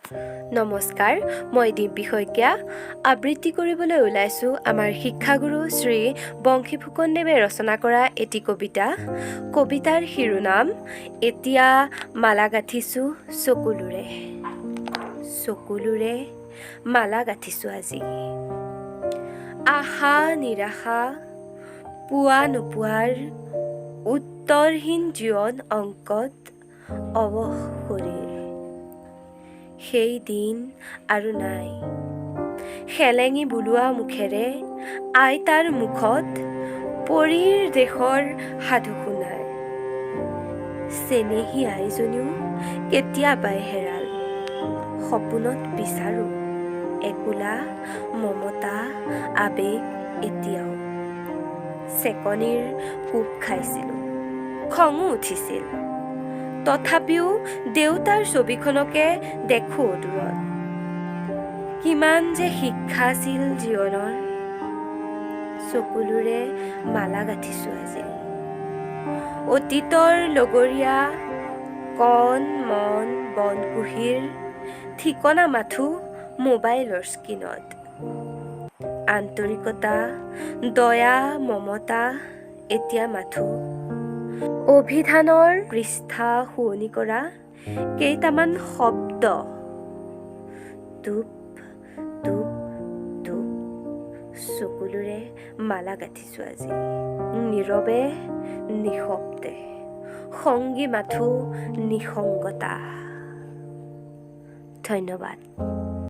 নমস্কাৰ, মই ডিম্পী শইকীয়া। আবৃত্তি কৰিবলৈ ওলাইছোঁ আমাৰ শিক্ষাগুৰু শ্ৰী বংশী ফুকনদেৱে ৰচনা কৰা এটি কবিতা। কবিতাৰ শিৰোনাম এতিয়া মালা গাঁঠিছোঁ চকুলোৰে। চকুলোৰে মালা গাঁঠিছোঁ আজি। আশা নিৰাশা পোৱা নোপোৱাৰ উত্তৰহীন জীৱন অংকত অৱসৰীৰ। সেই দিন আৰু নাই। খেলেঙি বুলোৱা মুখেৰে আইতাৰ মুখত পৰীৰ দেশৰ সাধু শুনাই। চেনেহী আইজনীও কেতিয়াবাই হেৰাল। সপোনত বিচাৰোঁ একোলা মমতা আবেগ এতিয়াও। চেকনিৰ কোব খাইছিলোঁ, খঙো উঠিছিল। তথাপিও দেউতাৰ ছবিখনকে দেখোঁ দূৰত। কিমান যে শিক্ষা আছিল জীৱনৰ। চকুলোৰে মালা গাঁঠিছোঁ আজি। অতীতৰ লগৰীয়া কণ মন বন কুহিৰ ঠিকনা মাথো মোবাইলৰ স্ক্ৰীণত। আন্তৰিকতা দয়া মমতা এতিয়া মাথো অভিধানৰ পৃষ্ঠা শুৱনি কৰা কেইটামান শব্দ। টুপ টুপ টুপ চকুলোৰে মালা গাঁঠিছোঁ আজি। নীৰৱে নিঃশব্দে সংগী মাথো নিসংগতা। ধন্যবাদ।